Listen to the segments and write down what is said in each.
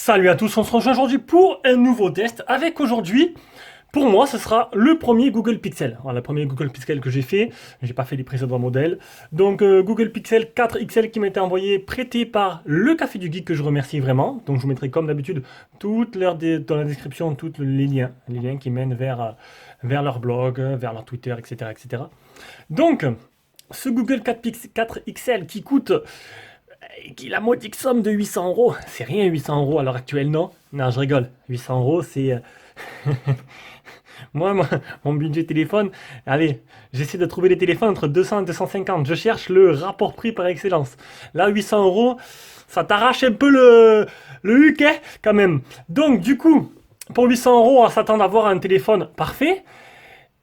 Salut à tous, on se rejoint aujourd'hui pour un nouveau test avec aujourd'hui, pour moi, ce sera le premier Google Pixel. Voilà, le premier Google Pixel que j'ai fait, j'ai pas fait les précédents modèles. Donc Google Pixel 4 XL qui m'a été envoyé, prêté par le Café du Geek que je remercie vraiment. Donc je vous mettrai comme d'habitude dans la description tous les liens qui mènent vers leur blog, vers leur Twitter, etc. etc. Donc, ce Google 4 XL qui la modique somme de 800 euros. C'est rien 800 euros à l'heure actuelle, non? Non, je rigole. 800 euros, c'est... moi, mon budget téléphone, allez, j'essaie de trouver les téléphones entre 200 et 250. Je cherche le rapport prix par excellence. Là, 800 euros, ça t'arrache un peu le huc, quand même. Donc, du coup, pour 800 euros, on s'attend à avoir un téléphone parfait.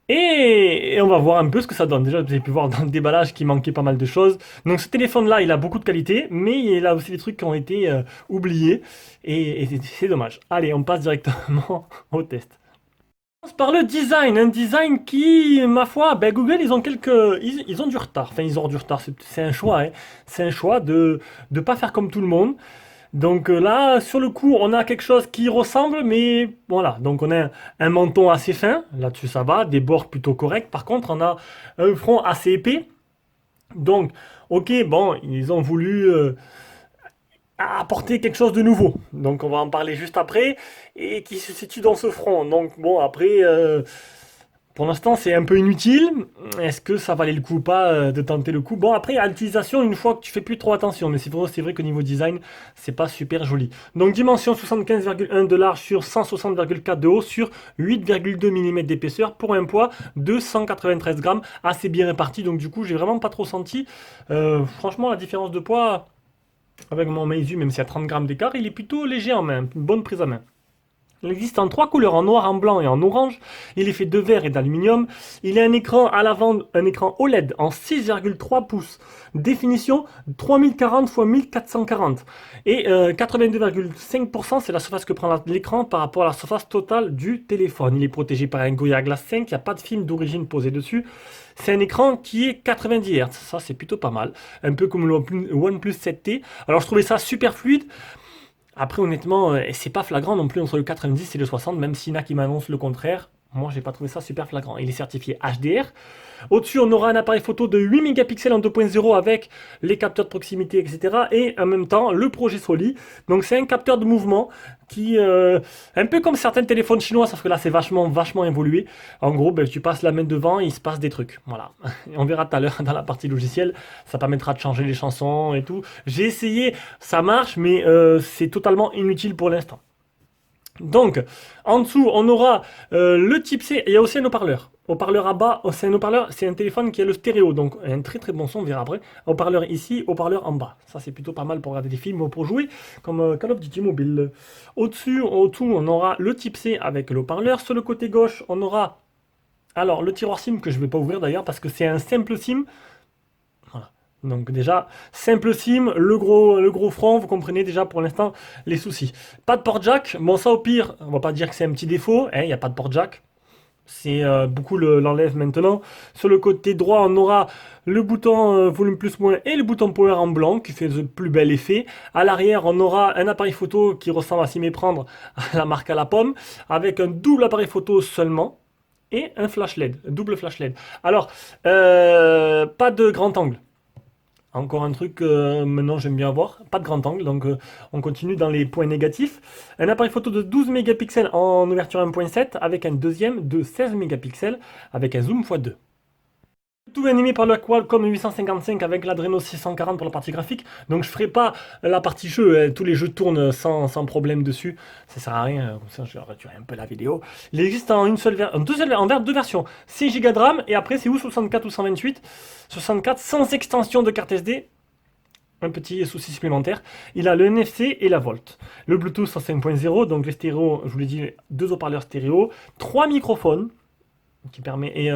Et on va voir un peu ce que ça donne. Déjà, vous avez pu voir dans le déballage qu'il manquait pas mal de choses. Donc ce téléphone-là, il a beaucoup de qualité, mais il a aussi des trucs qui ont été oubliés. Et c'est dommage. Allez, on passe directement au test. On commence par le design. Un design qui, ma foi, ben Google, ils ont du retard. Enfin, ils ont du retard. C'est un choix. Hein. C'est un choix de ne pas faire comme tout le monde. Donc là, sur le coup, on a quelque chose qui ressemble, mais voilà. Donc on a un menton assez fin, là-dessus ça va, des bords plutôt corrects. Par contre, on a un front assez épais. Donc, ok, bon, ils ont voulu apporter quelque chose de nouveau. Donc on va en parler juste après, et qui se situe dans ce front. Donc bon, après, pour l'instant, c'est un peu inutile. Est-ce que ça valait le coup ou pas de tenter le coup? Bon, après, à l'utilisation, une fois que tu fais plus trop attention, mais c'est vrai qu'au niveau design, c'est pas super joli. Donc, dimension 75,1 de large sur 160,4 de haut sur 8,2 mm d'épaisseur pour un poids de 193 grammes, assez bien réparti. Donc, du coup, j'ai vraiment pas trop senti. Franchement, la différence de poids avec mon Meizu, même s'il y a 30 grammes d'écart, il est plutôt léger en main, une bonne prise à main. Il existe en trois couleurs, en noir, en blanc et en orange. Il est fait de verre et d'aluminium. Il a un écran à l'avant, un écran OLED en 6,3 pouces. Définition 3040 x 1440. Et 82,5% c'est la surface que prend l'écran par rapport à la surface totale du téléphone. Il est protégé par un Gorilla Glass 5, il n'y a pas de film d'origine posé dessus. C'est un écran qui est 90 Hz, ça c'est plutôt pas mal. Un peu comme le OnePlus 7T. Alors je trouvais ça super fluide. Après, honnêtement, c'est pas flagrant non plus entre le 90 et le 60, même s'il y en a qui m'annoncent le contraire. Moi, j'ai pas trouvé ça super flagrant. Il est certifié HDR. Au-dessus, on aura un appareil photo de 8 mégapixels en 2.0 avec les capteurs de proximité, etc. Et en même temps, le projet Soli. Donc, c'est un capteur de mouvement qui, un peu comme certains téléphones chinois, sauf que là, c'est vachement, vachement évolué. En gros, ben, tu passes la main devant et il se passe des trucs. Voilà. Et on verra tout à l'heure dans la partie logicielle. Ça permettra de changer les chansons et tout. J'ai essayé, ça marche, mais c'est totalement inutile pour l'instant. Donc, en dessous, on aura le type C, et il y a aussi un haut-parleur. Haut-parleur à bas, c'est un haut-parleur, c'est un téléphone qui a le stéréo, donc un très très bon son, on verra après. Haut-parleur ici, haut-parleur en bas. Ça, c'est plutôt pas mal pour regarder des films ou pour jouer, comme Call of Duty Mobile. Au-dessus, au-dessous, on aura le type C avec le haut-parleur. Sur le côté gauche, on aura alors le tiroir SIM que je ne vais pas ouvrir d'ailleurs parce que c'est un simple SIM. Voilà. Donc déjà, simple SIM, le gros front, vous comprenez déjà pour l'instant les soucis. Pas de port jack, bon ça au pire, on va pas dire que c'est un petit défaut, il n'y a pas de port jack. C'est beaucoup l'enlève maintenant. Sur le côté droit, on aura le bouton volume plus moins et le bouton power en blanc qui fait le plus bel effet. À l'arrière, on aura un appareil photo qui ressemble à s'y méprendre à la marque à la pomme, avec un double appareil photo seulement et un flash LED, un double flash LED. Alors, pas de grand angle. Encore un truc que maintenant j'aime bien avoir, pas de grand angle, donc on continue dans les points négatifs. Un appareil photo de 12 mégapixels en ouverture 1.7 avec un deuxième de 16 mégapixels avec un zoom x2. Tout animé par le Qualcomm 855 avec l'Adreno 640 pour la partie graphique. Donc je ferai pas la partie jeu, hein. Tous les jeux tournent sans problème dessus. Ça sert à rien, comme ça je vais retirer un peu la vidéo. Il existe en deux versions. 6 Go de RAM et après c'est ou 64 ou 128. 64 sans extension de carte SD. Un petit souci supplémentaire. Il a le NFC et la Volt. Le Bluetooth en 5.0, donc les stéréos, je vous l'ai dit, deux haut-parleurs stéréo, trois microphones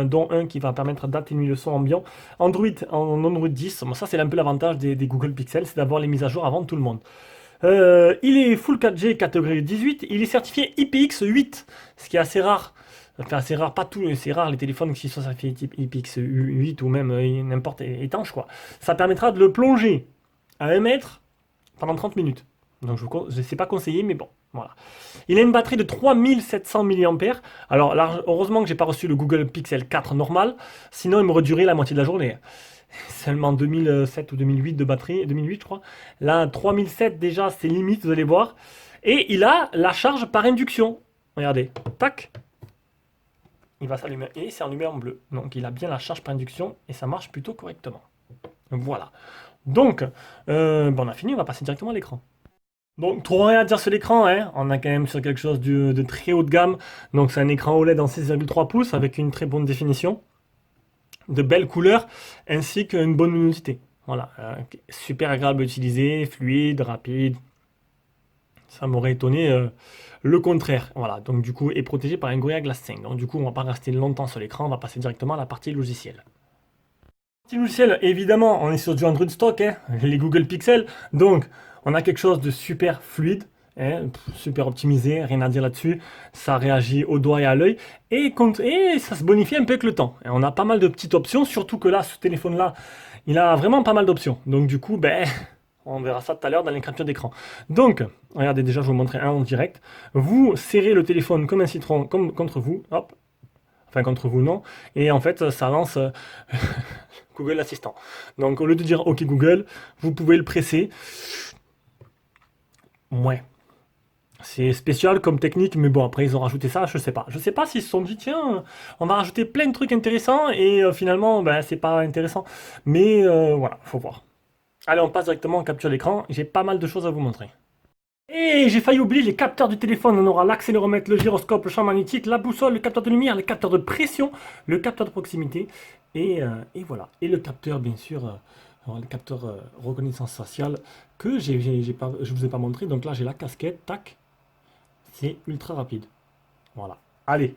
dont un qui va permettre d'atténuer le son ambiant. Android 10, bon, ça c'est un peu l'avantage des Google Pixel, c'est d'avoir les mises à jour avant tout le monde. Il est Full 4G catégorie 18, il est certifié IPX8, ce qui est assez rare. Enfin, c'est rare, pas tout, c'est rare les téléphones qui sont certifiés IPX8 ou même n'importe étanche quoi. Ça permettra de le plonger à 1 mètre pendant 30 minutes. Donc je ne sais pas conseiller, mais bon, voilà. Il a une batterie de 3700 mAh. Alors là, heureusement que j'ai pas reçu le Google Pixel 4 normal, sinon il m'aurait duré la moitié de la journée. Seulement 2007 ou 2008 de batterie, 2008 je crois. Là, 3007 déjà, c'est limite, vous allez voir. Et il a la charge par induction. Regardez, tac, il va s'allumer et c'est allumé en bleu. Donc il a bien la charge par induction et ça marche plutôt correctement. Voilà. Donc, on a fini, on va passer directement à l'écran. Donc, trop rien à dire sur l'écran, hein. On a quand même sur quelque chose de très haut de gamme. Donc, c'est un écran OLED en 6,3 pouces avec une très bonne définition, de belles couleurs, ainsi qu'une bonne luminosité. Voilà, super agréable à utiliser, fluide, rapide. Ça m'aurait étonné le contraire. Voilà, donc du coup, est protégé par un Gorilla Glass 5. Donc, du coup, on va pas rester longtemps sur l'écran, on va passer directement à la partie logicielle. Partie logicielle, évidemment, on est sur du Android stock, hein, les Google Pixel. Donc, on a quelque chose de super fluide, hein, super optimisé, rien à dire là-dessus. Ça réagit au doigt et à l'œil. Et ça se bonifie un peu avec le temps. Et on a pas mal de petites options, surtout que là, ce téléphone-là, il a vraiment pas mal d'options. Donc, du coup, ben, on verra ça tout à l'heure dans les captures d'écran. Donc, regardez, déjà, je vais vous montrer un en direct. Vous serrez le téléphone comme un citron, comme contre vous. Hop. Enfin, contre vous, non. Et en fait, ça lance Google Assistant. Donc, au lieu de dire OK Google, vous pouvez le presser. Ouais. C'est spécial comme technique, mais bon, après, ils ont rajouté ça, je sais pas. Je sais pas s'ils se sont dit, tiens, on va rajouter plein de trucs intéressants, et finalement, ben, c'est pas intéressant. Mais voilà, faut voir. Allez, on passe directement en capture d'écran. J'ai pas mal de choses à vous montrer. Et j'ai failli oublier les capteurs du téléphone. On aura l'accéléromètre, le gyroscope, le champ magnétique, la boussole, le capteur de lumière, le capteur de pression, le capteur de proximité. Et voilà. Et le capteur, bien sûr, le capteur reconnaissance faciale que je vous ai pas montré. Donc là, j'ai la casquette, tac. C'est ultra rapide. Voilà. Allez.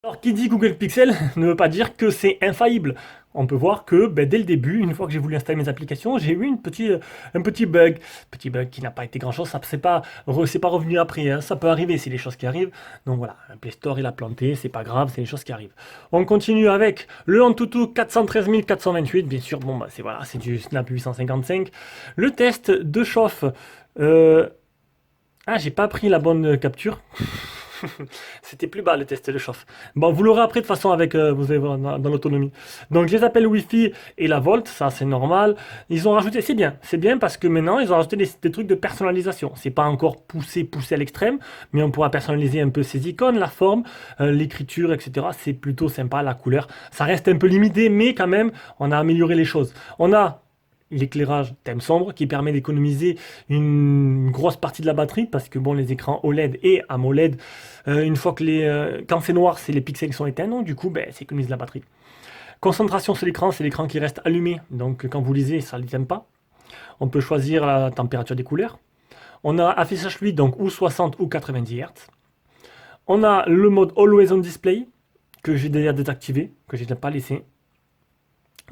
Alors, qui dit Google Pixel ne veut pas dire que c'est infaillible. On peut voir que ben, dès le début, une fois que j'ai voulu installer mes applications, j'ai eu un petit bug. Petit bug qui n'a pas été grand-chose, ça c'est pas revenu après. Hein. Ça peut arriver, c'est les choses qui arrivent. Donc voilà, un Play Store il a planté, c'est pas grave, c'est les choses qui arrivent. On continue avec le Antutu 413 428. Bien sûr, bon, bah, c'est du Snap 855. Le test de chauffe. Ah, j'ai pas pris la bonne capture. C'était plus bas le test de chauffe. Bon, vous l'aurez après de toute façon avec vous allez voir dans l'autonomie. Donc je les appelle Wi-Fi et la Volt, ça c'est normal. Ils ont rajouté, c'est bien parce que maintenant ils ont rajouté des trucs de personnalisation. C'est pas encore poussé à l'extrême, mais on pourra personnaliser un peu ces icônes, la forme, l'écriture, etc. C'est plutôt sympa, la couleur. Ça reste un peu limité, mais quand même on a amélioré les choses. On a l'éclairage thème sombre qui permet d'économiser une grosse partie de la batterie parce que bon les écrans OLED et AMOLED une fois que quand c'est noir c'est les pixels qui sont éteints donc du coup ben, ça économise la batterie. Concentration sur l'écran, c'est l'écran qui reste allumé donc quand vous lisez ça ne l'éteint pas. On peut choisir la température des couleurs. On a affichage fluide donc ou 60 ou 90 Hz. On a le mode Always on Display que j'ai déjà désactivé, que je n'ai pas laissé.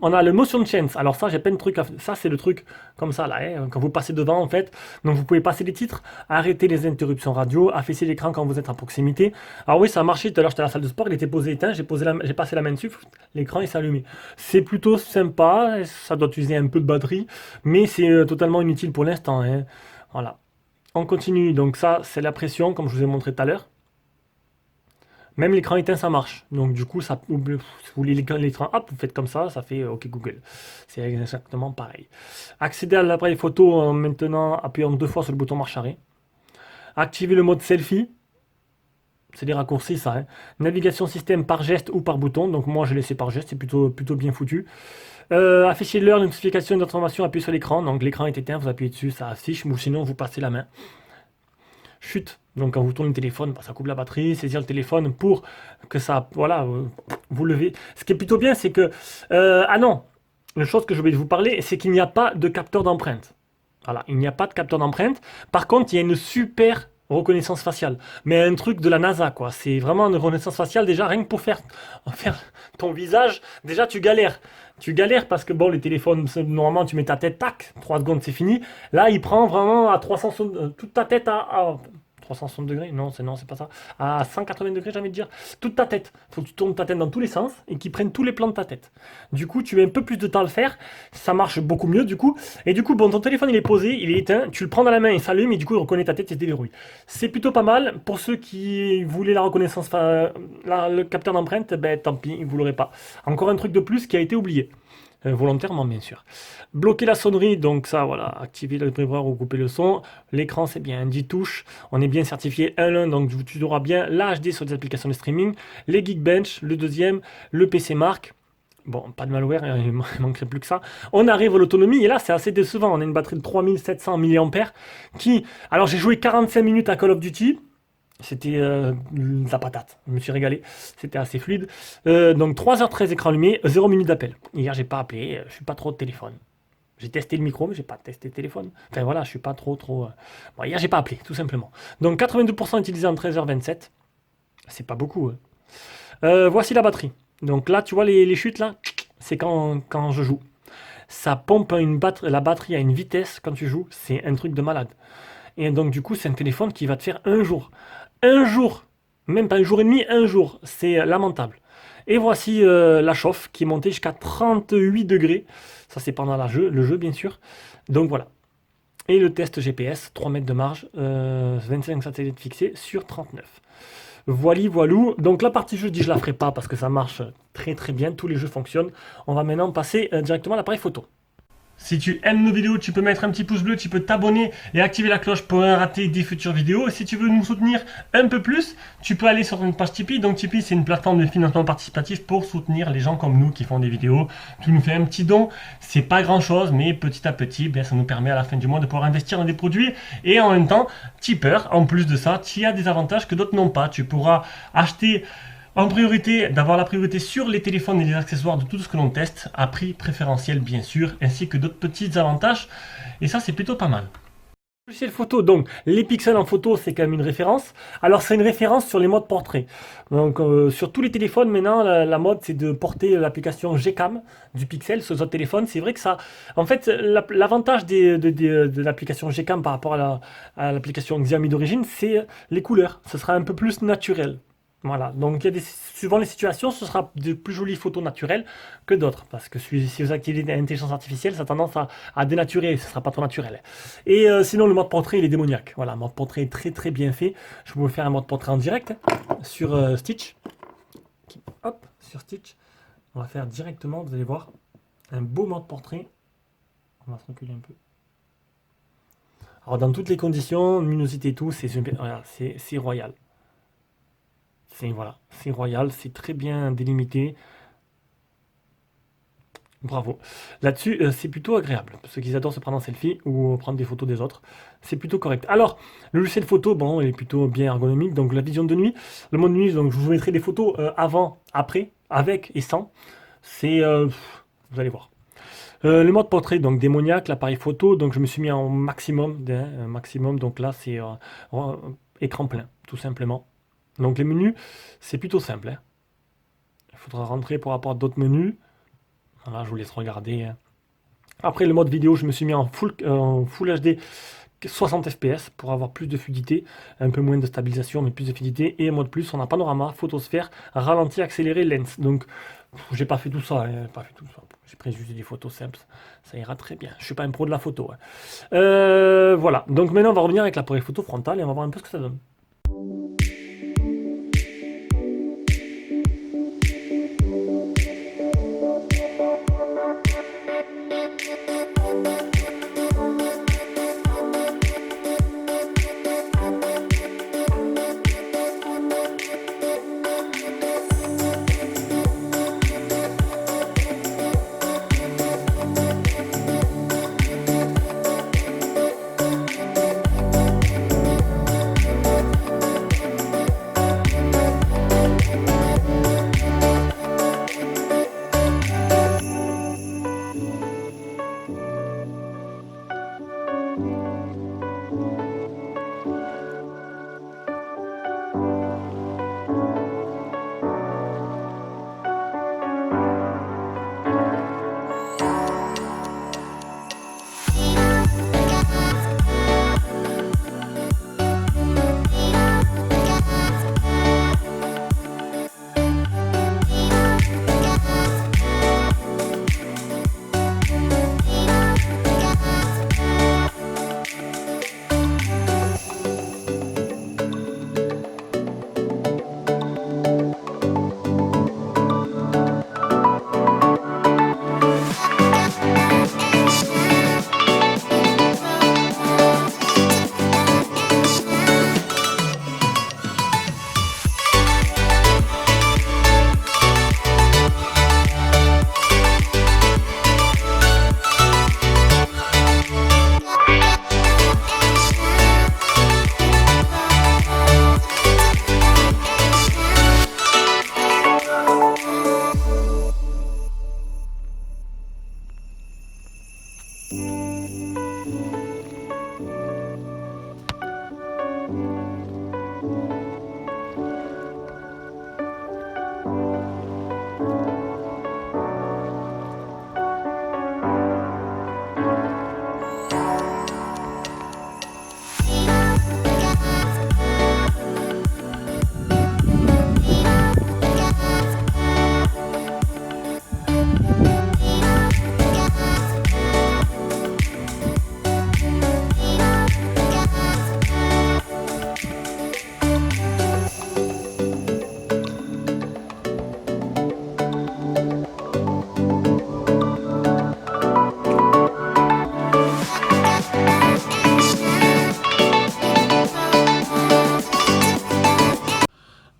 On a le motion change. Alors ça, j'ai plein de trucs. Ça, c'est le truc comme ça là. Hein, quand vous passez devant, en fait. Donc vous pouvez passer les titres, arrêter les interruptions radio, affaisser l'écran quand vous êtes à proximité. Alors oui, ça a marché. Tout à l'heure, j'étais à la salle de sport, il était posé éteint. J'ai passé la main dessus, l'écran il s'est allumé. C'est plutôt sympa. Ça doit utiliser un peu de batterie, mais c'est totalement inutile pour l'instant. Hein. Voilà. On continue. Donc ça, c'est la pression, comme je vous ai montré tout à l'heure. Même l'écran éteint, ça marche. Donc du coup, si vous voulez l'écran, hop, vous faites comme ça fait OK Google. C'est exactement pareil. Accéder à l'appareil photo en maintenant appuyant 2 fois sur le bouton marche arrêt. Activer le mode selfie. C'est des raccourcis ça. Hein. Navigation système par geste ou par bouton. Donc moi je laissé par geste, c'est plutôt bien foutu. Afficher l'heure, notification d'information, appuyez sur l'écran. Donc l'écran est éteint, vous appuyez dessus, ça affiche, ou sinon vous passez la main. Chute. Donc quand vous tournez le téléphone, bah, ça coupe la batterie, saisir le téléphone pour que ça, voilà, vous levez. Ce qui est plutôt bien, c'est que, ah non, une chose que je vais vous parler, c'est qu'il n'y a pas de capteur d'empreinte. Voilà, il n'y a pas de capteur d'empreinte. Par contre, il y a une super reconnaissance faciale, mais un truc de la NASA, quoi. C'est vraiment une reconnaissance faciale déjà rien que pour faire ton visage. Déjà, tu galères. Tu galères parce que bon, les téléphones, normalement, tu mets ta tête, tac, 3 secondes, c'est fini. Là, il prend vraiment à 300, toute ta tête à 360 degrés? Non, c'est pas ça. À 180 degrés, j'ai envie de dire. Toute ta tête. Faut que tu tournes ta tête dans tous les sens et qu'ils prennent tous les plans de ta tête. Du coup, tu mets un peu plus de temps à le faire. Ça marche beaucoup mieux, du coup. Et du coup, bon, ton téléphone, il est posé, il est éteint. Tu le prends dans la main, il s'allume et du coup, il reconnaît ta tête et se déverrouille. C'est plutôt pas mal. Pour ceux qui voulaient la reconnaissance, enfin, le capteur d'empreinte, ben tant pis, vous l'aurez pas. Encore un truc de plus qui a été oublié. Volontairement, bien sûr. Bloquer la sonnerie, donc ça, voilà, activer le vibreur ou couper le son. L'écran, c'est bien 10 touches. On est bien certifié L1, donc tu auras bien l'HD sur des applications de streaming. Les Geekbench, le deuxième, le PC Mark. Bon, pas de malware, il manquerait plus que ça. On arrive à l'autonomie, et là, c'est assez décevant. On a une batterie de 3700 mAh qui... Alors, j'ai joué 45 minutes à Call of Duty. C'était la patate, je me suis régalé, c'était assez fluide. Donc 3h13 écran allumé, 0 minutes d'appel. Hier j'ai pas appelé, je suis pas trop au téléphone. J'ai testé le micro, mais j'ai pas testé le téléphone. Enfin voilà, je suis pas trop. Bon, hier j'ai pas appelé, tout simplement. Donc 82% utilisé en 13h27. C'est pas beaucoup. Hein. Voici la batterie. Donc là, tu vois les chutes là, c'est quand je joue. Ça pompe la batterie à une vitesse quand tu joues, c'est un truc de malade. Et donc du coup, c'est un téléphone qui va te faire un jour. Un jour, même pas un jour et demi, un jour. C'est lamentable. Et voici la chauffe qui est montée jusqu'à 38 degrés. Ça, c'est pendant le jeu, bien sûr. Donc voilà. Et le test GPS, 3 mètres de marge, 25 satellites fixés sur 39. Voilou. Donc la partie jeu, je dis je la ferai pas parce que ça marche très très bien. Tous les jeux fonctionnent. On va maintenant passer directement à l'appareil photo. Si tu aimes nos vidéos, tu peux mettre un petit pouce bleu, tu peux t'abonner et activer la cloche pour rien rater des futures vidéos. Et si tu veux nous soutenir un peu plus, tu peux aller sur une page Tipeee. Donc Tipeee, c'est une plateforme de financement participatif pour soutenir les gens comme nous qui font des vidéos. Tu nous fais un petit don, c'est pas grand chose, mais petit à petit, bien, ça nous permet à la fin du mois de pouvoir investir dans des produits. Et en même temps, tipeur, en plus de ça, tu as des avantages que d'autres n'ont pas. Tu pourras acheter... En priorité, d'avoir la priorité sur les téléphones et les accessoires de tout ce que l'on teste, à prix préférentiel bien sûr, ainsi que d'autres petits avantages, et ça c'est plutôt pas mal. Logiciel photo, donc les pixels en photo c'est quand même une référence. Alors c'est une référence sur les modes portrait. Donc sur tous les téléphones maintenant la mode c'est de porter l'application Gcam du pixel sur les autres téléphones. C'est vrai que ça, en fait l'avantage de l'application Gcam par rapport à l'application Xiaomi d'origine, c'est les couleurs. Ce sera un peu plus naturel. Voilà, donc suivant les situations, ce sera de plus jolies photos naturelles que d'autres, parce que si vous activez l'intelligence artificielle, ça a tendance à dénaturer, ce sera pas trop naturel. Et sinon, le mode portrait, il est démoniaque. Voilà, le mode portrait est très très bien fait. Je vais vous faire un mode portrait en direct sur Stitch. Hop, sur Stitch. On va faire directement, vous allez voir, un beau mode portrait. On va se reculer un peu. Alors, dans toutes les conditions, luminosité et tout, voilà, c'est royal. C'est royal, c'est très bien délimité. Bravo. Là-dessus, c'est plutôt agréable. Ceux qui adorent se prendre en selfie ou prendre des photos des autres, c'est plutôt correct. Alors, le logiciel photo, bon, il est plutôt bien ergonomique. Donc, la vision de nuit, le mode nuit, donc je vous mettrai des photos avant, après, avec et sans. C'est, vous allez voir. Le mode portrait, donc démoniaque, l'appareil photo, donc je me suis mis en maximum, maximum. Donc là, c'est écran plein, tout simplement. Donc les menus, c'est plutôt simple. Hein. Il faudra rentrer pour avoir d'autres menus. Voilà, je vous laisse regarder. Hein. Après le mode vidéo, je me suis mis en full HD 60 fps pour avoir plus de fluidité, un peu moins de stabilisation, mais plus de fluidité. Et mode plus, on a panorama, photosphère, ralenti, accéléré, lens. Donc j'ai pas fait tout ça. Hein, pas fait tout ça. J'ai pris juste des photos simples. Ça ira très bien. Je suis pas un pro de la photo. Hein. Voilà. Donc maintenant, on va revenir avec l'appareil photo frontal et on va voir un peu ce que ça donne.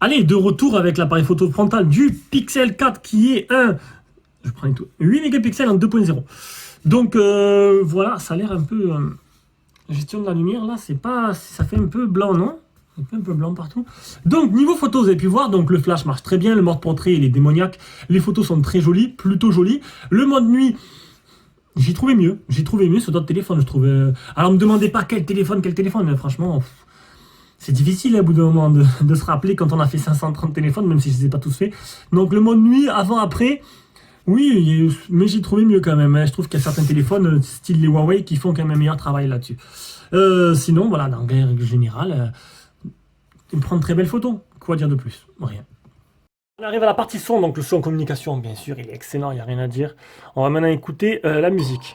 Allez, de retour avec l'appareil photo frontal du Pixel 4 qui est un, je prends tout, 8 mégapixels en 2.0. Donc voilà, ça a l'air un peu gestion de la lumière là, c'est pas, ça fait un peu blanc, non? Ça fait un peu blanc partout. Donc niveau photo, vous avez pu voir, donc le flash marche très bien, le mode portrait il est démoniaque, les photos sont très jolies, plutôt jolies. Le mode nuit, j'ai trouvé mieux sur d'autres téléphones, je trouve. Alors me demandez pas quel téléphone, mais franchement. C'est difficile à bout d'un moment de se rappeler quand on a fait 530 téléphones, même si je ne les ai pas tous faits. Donc le mode nuit, avant, après, oui, mais j'ai trouvé mieux quand même. Hein. Je trouve qu'il y a certains téléphones, style les Huawei, qui font quand même un meilleur travail là-dessus. Sinon, voilà, dans la règle générale, ils prennent de très belles photos. Quoi dire de plus? Rien. On arrive à la partie son, donc le son communication, bien sûr, il est excellent, il n'y a rien à dire. On va maintenant écouter la musique.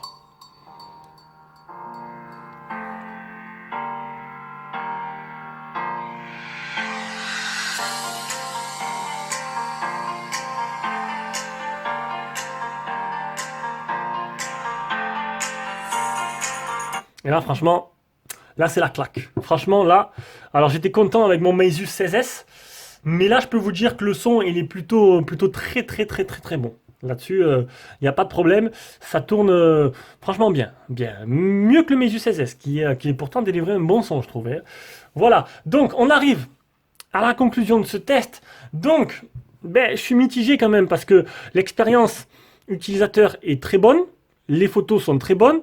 Et là, franchement, là, c'est la claque. Franchement, là, alors j'étais content avec mon Meizu 16S, mais là, je peux vous dire que le son, il est plutôt très bon. Là-dessus, il n'y a pas de problème. Ça tourne franchement bien. Bien. Mieux que le Meizu 16S, qui est pourtant délivré un bon son, je trouvais. Voilà. Donc, on arrive à la conclusion de ce test. Donc, ben, je suis mitigé quand même parce que l'expérience utilisateur est très bonne. Les photos sont très bonnes.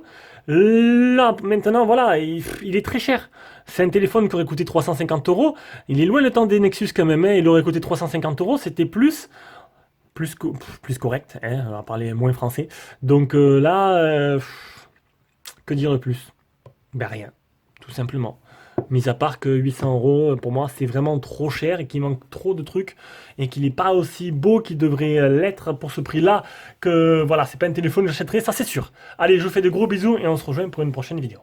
Là, maintenant, voilà, il est très cher. C'est un téléphone qui aurait coûté 350 euros. Il est loin le temps des Nexus quand même. Hein. Il aurait coûté 350 euros. C'était plus correct. Hein. On va parler moins français. Donc là, que dire de plus? Ben rien, tout simplement. Mis à part que 800 euros, pour moi, c'est vraiment trop cher et qu'il manque trop de trucs et qu'il n'est pas aussi beau qu'il devrait l'être pour ce prix-là. Que voilà, c'est pas un téléphone que j'achèterai, ça c'est sûr. Allez, je vous fais de gros bisous et on se rejoint pour une prochaine vidéo.